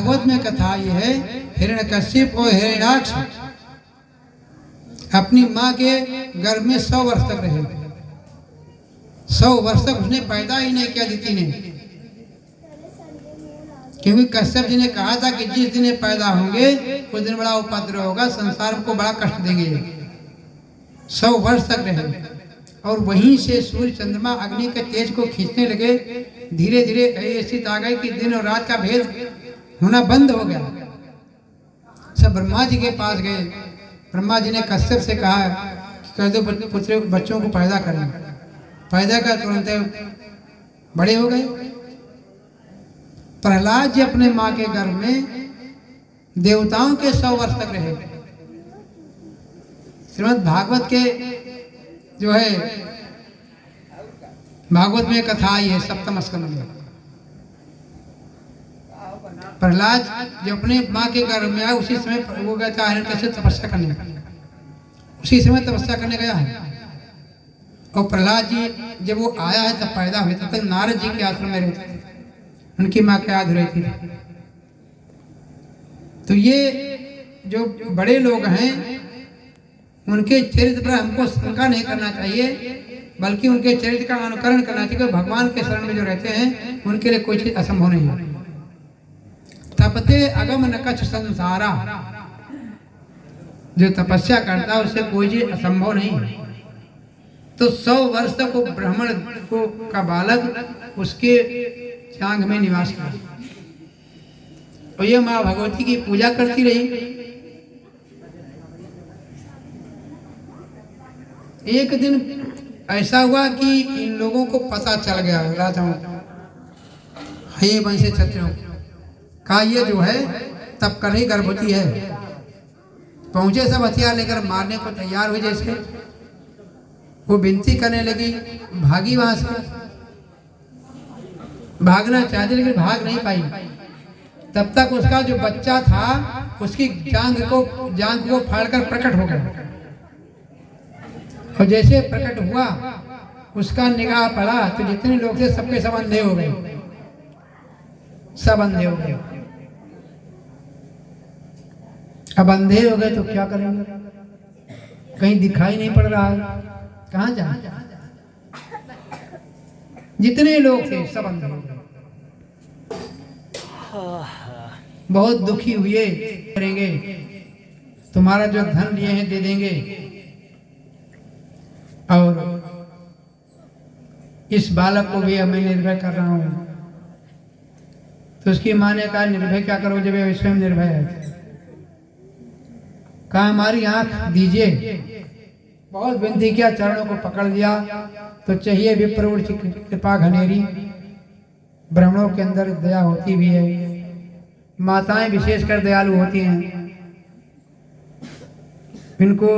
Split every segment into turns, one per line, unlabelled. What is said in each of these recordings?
भागवत में कथा ये है, हिरण्यकश्यप और हिरण्याक्ष अपनी माँ के गर्भ में 100 वर्ष तक रहे। 100 वर्ष तक उसने पैदा ही नहीं किया अदिति ने, क्योंकि कश्यप जी ने कहा था कि जिस दिन पैदा होंगे उस दिन बड़ा उपद्रव होगा, संसार को बड़ा कष्ट देंगे। 100 वर्ष तक रहे और वहीं से सूर्य चंद्रमा अग्नि के तेज को खींचने लगे। धीरे धीरे ऐसी स्थिति आ गई कि दिन और रात का भेद होना बंद हो गया। सब ब्रह्मा जी के पास गए। ब्रह्मा जी ने कश्यप से कहा कि कह दो पुत्र बच्चों को पैदा करें। पैदा कर तुरंत बड़े हो गए। प्रहलाद जी अपने माँ के गर्भ में देवताओं के 100 वर्ष तक रहे। श्रीमद् भागवत के जो है भागवत में कथा आई है 7वें स्कंद में। प्रहलाद जब अपने माँ के गर्भ में आया उसी समय वो गया था हिरण्यकश्यप तपस्या करने, उसी समय तपस्या करने गया है। और प्रहलाद जी जब वो आया है तब पैदा हुए, तब तक नारद जी के आश्रम में रहते थे, उनकी माँ के याद रहती थी। तो ये जो बड़े लोग हैं उनके चरित्र पर हमको शंका नहीं करना चाहिए, बल्कि उनके चरित्र का अनुकरण करना चाहिए। भगवान के शरण में जो रहते हैं उनके लिए कोई चीज असंभव नहीं है। तपते अगम न कछ संसारा, जो तपस्या करता है उससे कोई चीज असंभव नहीं है। तो 100 वर्ष तक वो ब्राह्मण को का बालक उसके चांग में निवास किया और ये माँ भगवती की पूजा करती रही। एक दिन ऐसा हुआ कि इन लोगों को पता चल गया, राजाओं हे वंशी क्षत्रियों का ये जो है तब कर ही गर्भवती है। पहुंचे सब हथियार लेकर मारने को तैयार हुए। जैसे वो विनती करने लगी, भागी वहां से, भागना चाहती लेकिन भाग नहीं पाई। तब तक उसका जो बच्चा था उसकी जांघ को फाड़कर प्रकट हो गया। और जैसे प्रकट हुआ उसका निगाह पड़ा तो जितने लोग थे सबके सब अंधे हो गए, सब अंधे हो गए। अब अंधे हो गए तो क्या करेंगे, कहीं दिखाई नहीं पड़ रहा है, कहाँ जाए। जितने लोग थे सब अंधे हो गए। बहुत दुखी हुए, करेंगे तुम्हारा जो धन लिए हैं दे देंगे और इस बालक को भी मैं निर्भय कर रहा हूं। तो उसकी मां ने कहा निर्भय क्या करो जब ये स्वयं निर्भय है। कहा हमारी आंख दीजिए। बहुत विनती किया, चरणों को पकड़ लिया तो चाहिए विप्रवृत्त की कृपा घनेरी। ब्राह्मणों के अंदर दया होती भी है, माताएं विशेषकर दयालु होती हैं, इनको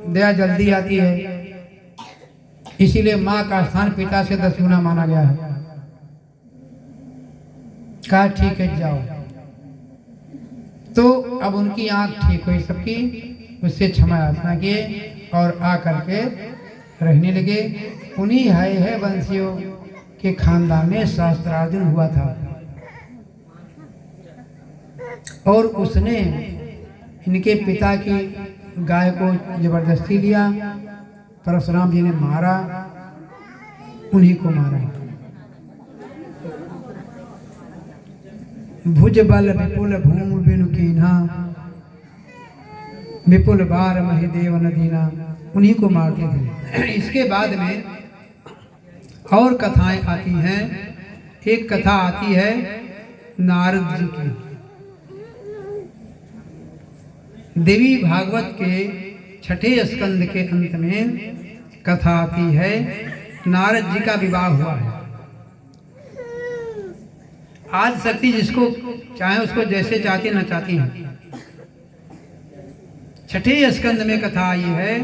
दया जल्दी आती है। इसीलिए माँ का स्थान पिता से 10 गुना माना गया है। कहा ठीक है जाओ। तो अब उनकी आंख ठीक हुई सबकी, उससे क्षमा याचना किए और आ करके रहने लगे। उन्हीं है वंशियों के खानदान में शास्त्रार्जुन हुआ था और उसने इनके पिता की गाय को जबरदस्ती लिया। परशुराम जी ने मारा, उन्हीं को मारा। भुज बल विपुल भूमि बिनु कीन्हा, विपुल बार महिदेव नदीना, उन्हीं को मारते थे। इसके बाद में और कथाएं आती हैं। एक कथा आती है नारद जी की। देवी भागवत के 6ठे स्कंद के अंत में कथा आती है, नारद जी का विवाह हुआ है। आज शक्ति जिसको चाहे उसको जैसे चाहती नचाती है। 6ठे स्कंद में कथा आई है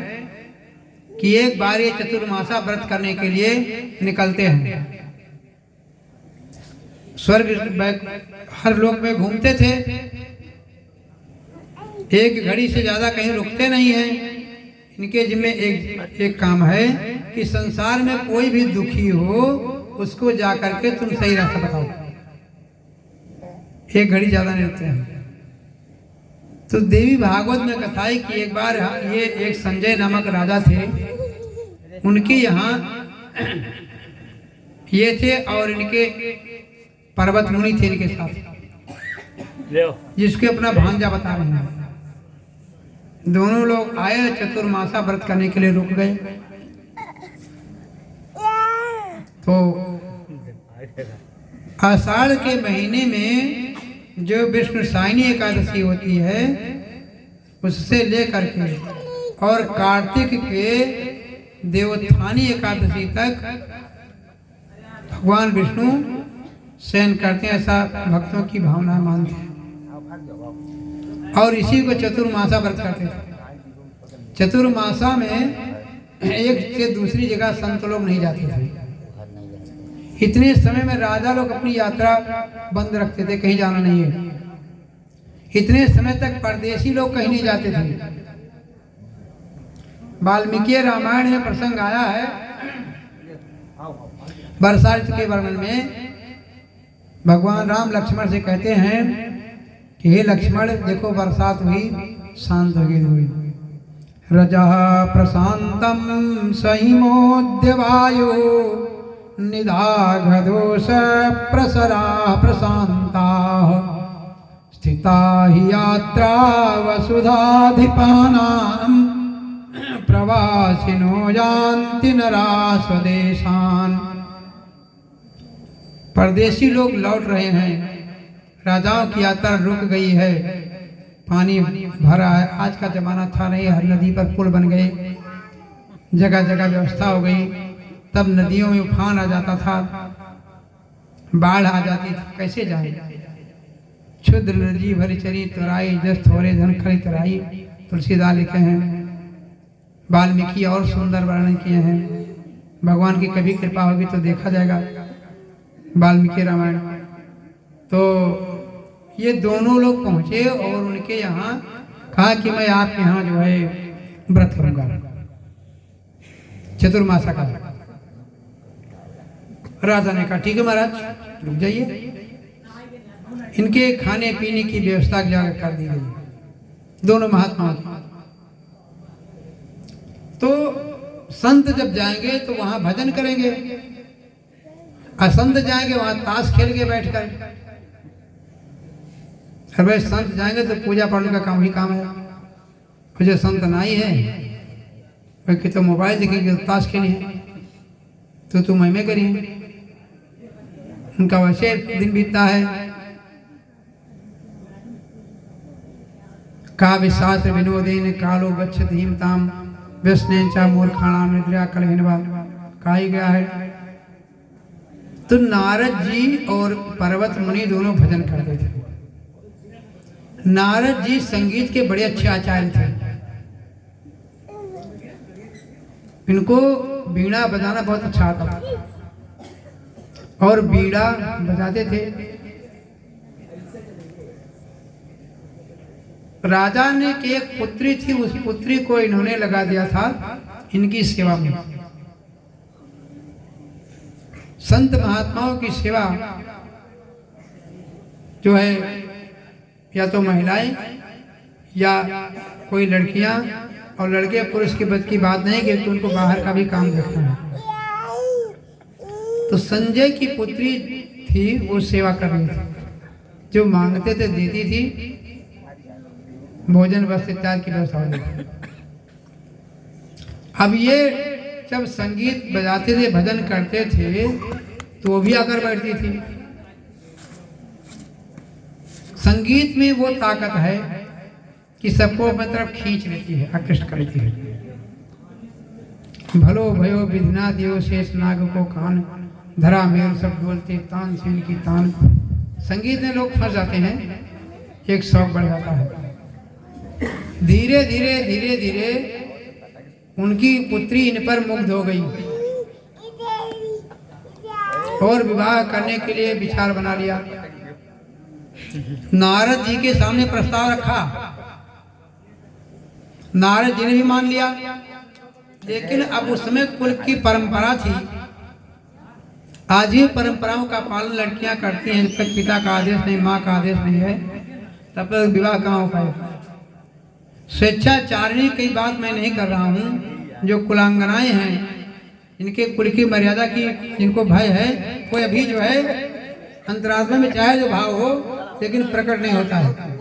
कि एक बार ये चतुर्मासा व्रत करने के लिए निकलते हैं। स्वर्ग हर लोक में घूमते थे, एक घड़ी से ज्यादा कहीं रुकते नहीं हैं। इनके जिम्मे एक काम है कि संसार में कोई भी दुखी हो उसको जाकर के तुम सही रास्ता बताओ। एक घड़ी ज़्यादा नहीं रुकते हैं। तो देवी भागवत में कथा है कि एक बार ये एक संजय नामक राजा थे, उनके यहाँ ये थे और इनके पर्वत मुनि थे इनके साथ, जिसके अपना भांजा बता रहे हैं। दोनों लोग आए, चतुर्मासा व्रत करने के लिए रुक गए। तो आषाढ़ के महीने में जो विष्णु सायनी एकादशी होती है, उससे लेकर के और कार्तिक के देवोत्थानी एकादशी तक भगवान विष्णु शयन करते हैं, ऐसा भक्तों की भावना मानते हैं। और इसी को चतुर्मासा व्रत करते थे। चतुर्मासा में एक से दूसरी जगह संत लोग नहीं जाते थे। इतने समय में राजा लोग अपनी यात्रा बंद रखते थे, कहीं जाना नहीं है। इतने समय तक परदेशी लोग कहीं नहीं जाते थे। वाल्मीकि रामायण में प्रसंग आया है वर्षा ऋतु के वर्णन में। भगवान राम लक्ष्मण से कहते हैं कि हे लक्ष्मण, देखो बरसात हुई, शांत हो गई। रजा प्रशांतम सहिमोद्य वायु निदाघदोष प्रसरा प्रशांता स्थिता हि यात्रा वसुधाधिपानां प्रवासिनो यान्ति नरा स्वदेशान्। परदेशी लोग लौट रहे हैं, राजाओं की यात्रा रुक गई है, पानी भरा है। आज का जमाना था नहीं, हर नदी पर पुल बन गए, जगह जगह व्यवस्था हो गई। तब नदियों में उफान आ जाता था, बाढ़ आ जाती थी, कैसे जाए। क्षुद्र नदी भरी चरी तुराई, जस थोड़े धन खरी तुराई, तुलसीदास लिखे हैं। वाल्मीकि और सुंदर वर्णन किए हैं। भगवान की कभी कृपा होगी तो देखा जाएगा वाल्मीकि रामायण। तो ये दोनों लोग पहुंचे और उनके यहाँ कहा कि मैं आपके यहाँ जो है व्रत करूंगा चतुर्मासा का। राजा ने कहा ठीक है महाराज, रुक जाइए। इनके खाने पीने की व्यवस्था कर दी गई दोनों महात्माओं की। तो संत जब जाएंगे तो वहां भजन करेंगे, असंत जाएंगे वहां ताश खेल के बैठकर। अरे भाई संत जाएंगे तो पूजा पाठ का काम ही काम है। और जो संत नहीं है कि तो मोबाइल देखेंगे, तो ताश खेली है तो तुम महिमे करिए, उनका वैसे दिन बीतता है। का विश्वास विनोदेन कालो गच्छत हिमताम व्यसनेन चा मूर्खाणा निद्रा कलहिनवा। कहा ही गया है। तो नारद जी और पर्वत मुनि दोनों भजन करते थे। नारद जी संगीत के बड़े अच्छे आचार्य थे। इनको बीड़ा बजाना बहुत अच्छा आता था और बीड़ा बजाते थे। राजा ने की एक पुत्री थी, उस पुत्री को इन्होंने लगा दिया था इनकी सेवा में। संत महात्माओं की सेवा जो है, या तो महिलाएं या कोई लड़कियां, और लड़के पुरुष के बस की बात नहीं, क्योंकि उनको बाहर का भी काम देखना है। तो संजय की पुत्री थी, वो सेवा कर रही थी। जो मांगते थे देती थी, भोजन वस्त्र इत्यादि की व्यवस्था होती थी। अब ये जब संगीत बजाते थे, भजन करते थे, तो वो भी आकर बैठती थी। संगीत में वो ताकत है कि सबको अपनी तरफ खींच लेती है, आकृष्ट कर लेती है। भलो भयो विधिना देव शेष नाग को कान, धरा मेर सब बोलते तान सेन की तान। संगीत में लोग फंस जाते हैं, एक शौक बढ़ जाता है। धीरे धीरे धीरे धीरे उनकी पुत्री इन पर मुग्ध हो गई और विवाह करने के लिए विचार बना लिया। नारद जी के सामने प्रस्ताव रखा, नारद जी ने भी मान लिया। लेकिन अब उस समय कुल की परंपरा थी आज ही परंपराओं का पालन लड़कियां करती हैं। जब तक पिता का आदेश नहीं, माँ का आदेश नहीं है, तब तक विवाह कहाँ हो पाएगा। स्वेच्छाचारिणी की बात मैं नहीं कर रहा हूँ। जो कुलांगनाएं हैं, इनके कुल की मर्यादा की जिनको भय है, कोई अभी जो है अंतरात्मा में चाहे जो भाव हो, लेकिन प्रकट नहीं होता है।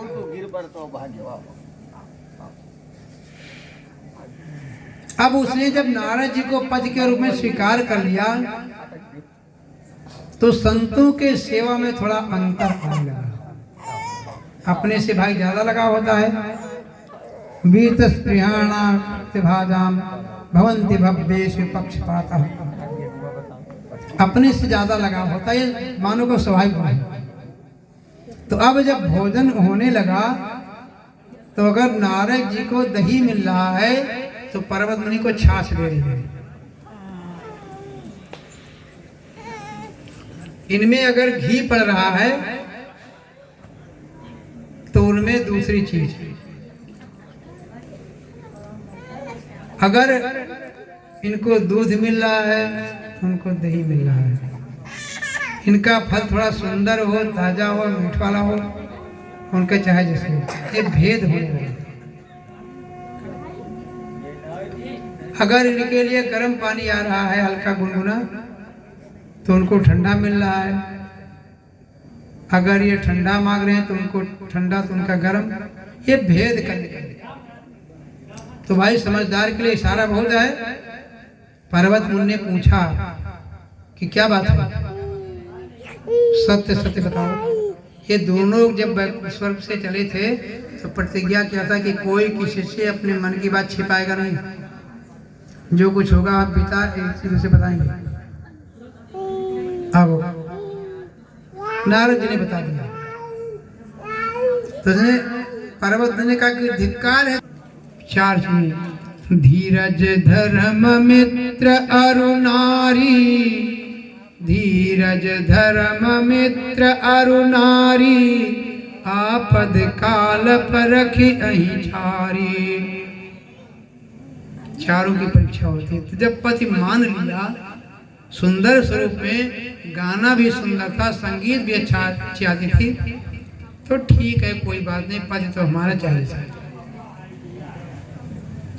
अब उसने जब नारद जी को पति के रूप में स्वीकार कर लिया, तो संतों के सेवा में थोड़ा अंतर आने लगा। अपने से भाई ज्यादा लगा होता है। वीत स्पृहाणा भाजाम भवंति भव्येषु पक्षपातः। अपने से ज्यादा लगाव होता है, मानव को स्वाभाविक है। तो अब जब भोजन होने लगा, तो अगर नारद जी को दही मिल रहा है, तो पर्वत मुनि को छाछ दे रही है। इनमें अगर घी पड़ रहा है, तो उनमें दूसरी चीज। अगर इनको दूध मिल रहा है, उनको दही मिल रहा है। इनका फल थोड़ा सुंदर हो, ताजा हो, मीठ वाला हो, उनके चाहे जैसे, ये भेद होने लगे। अगर इनके लिए गर्म पानी आ रहा है हल्का गुनगुना, तो उनको ठंडा मिल रहा है। अगर ये ठंडा मांग रहे हैं तो उनको ठंडा, तो उनका गर्म। ये भेद करने का। तो भाई समझदार के लिए इशारा बहुत है। पर्वत मुनि ने पूछा कि क्या बात है, सत्य सत्य बताओ। ये दोनों जब स्वर्ग से चले थे, तो प्रतिज्ञा किया था कि कोई किसी से अपने मन की बात छिपाएगा नहीं। जो कुछ होगा आप पिता एक चीज से बताएंगे। अब नारद जी ने बता दिया। तो पर्वत ने कहा कि धिक्कार है। चार चीज: धीरज धर्म मित्र अरु नारी, धीरज धर्म मित्र अरु नारी, आपद काल पर रखी अहि छारी। चारों की परीक्षा होती है। तो जब पति मान लिया, सुंदर स्वरूप में, गाना भी सुंदर था, संगीत भी अच्छी आती थी, तो ठीक है, कोई बात नहीं, पति तो हमारा चाहिए।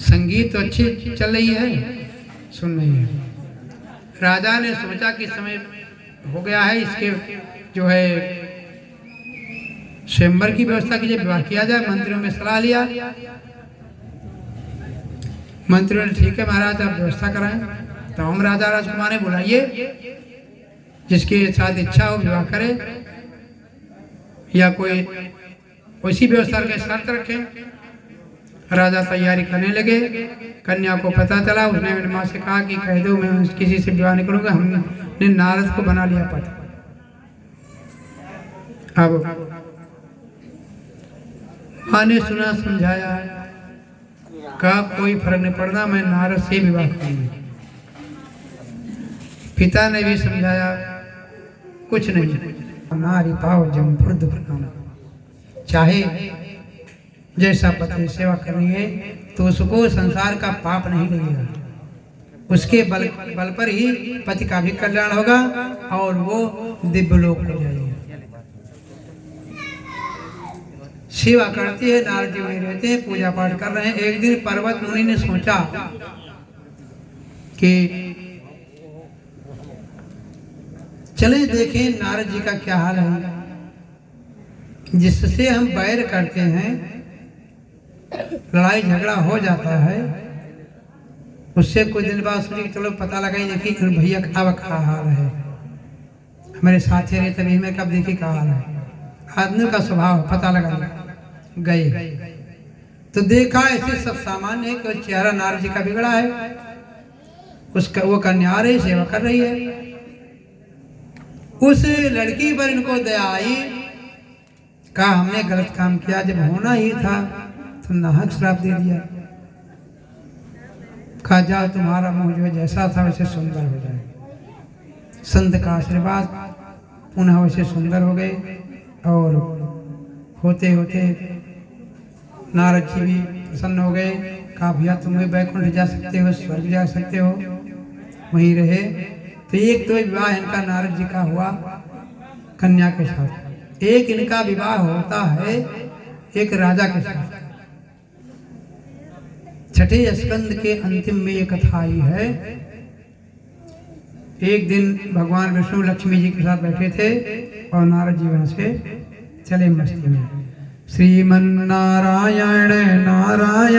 संगीत तो अच्छी चल रही है, सुन रही है। राजा ने सोचा कि समय हो गया है, इसके जो है स्वयंवर की व्यवस्था कीजिए, विवाह किया जाए। मंत्रियों में सलाह लिया। मंत्रियों ने ठीक है महाराज, आप व्यवस्था कराएं। तो हम राजा राजकुमार ने बुलाइए, जिसके साथ इच्छा हो विवाह करे, या कोई वैसी व्यवस्था के शर्त रखे। राजा तैयारी करने लगे। कन्या को पता चला, उसने मेरी माँ से कहा कि कह दो मैं किसी से विवाह नहीं करूंगा। हमने नारद को बना लिया पति। अब माँ ने सुना, समझाया, कहा कोई फर्क नहीं पड़ना, मैं नारद से विवाह करूंगी। पिता ने भी समझाया, कुछ नहीं। नारी पाव जमपुर दुखनाना, चाहे जैसा पति सेवा करनी है, तो उसको संसार का पाप नहीं लगेगा। उसके बल पर ही पति का भी कल्याण होगा और वो दिव्यलोक हो जाएगी। सेवा करती है, नारद जी वहीं रहते हैं, पूजा पाठ कर रहे हैं। एक दिन पर्वत मुनि ने सोचा कि चले देखें नारद जी का क्या हाल है। जिससे हम बैर करते हैं, लड़ाई झगड़ा हो जाता है, उससे कुछ दिन बाद सोचे कि चलो पता लगा ही देखी भैया अब क्या हाल है, हमारे साथ रहे तभी में कब देखी क्या हाल है। आदमी का स्वभाव पता लगा गए, तो देखा ऐसे सब सामान्य है कि चेहरा नारद जी का बिगड़ा है। उसका वो कन्या आ रही, सेवा कर रही है। उस लड़की पर इनको दया आई। कहा हमने गलत काम किया, जब होना ही था तो नाहक श्राप दे दिया। कहा जाओ, तुम्हारा मुंह जो जैसा था वैसे सुंदर हो जाए। संत का आशीर्वाद, पुनः वैसे सुंदर हो गए। और होते होते नारद जी भी प्रसन्न हो गए। कहा भैया तुम भी बैकुंठ जा सकते हो, स्वर्ग जा सकते हो। वहीं रहे तो एक तो विवाह इनका नारद जी का हुआ कन्या के साथ, एक इनका विवाह होता है एक राजा के साथ। छठे स्कंद के अंतिम में ये कथा आई है। एक दिन भगवान विष्णु लक्ष्मी जी के साथ बैठे थे और नारद जी वहां से चले मस्ती में। श्रीमन्नारायण नारायण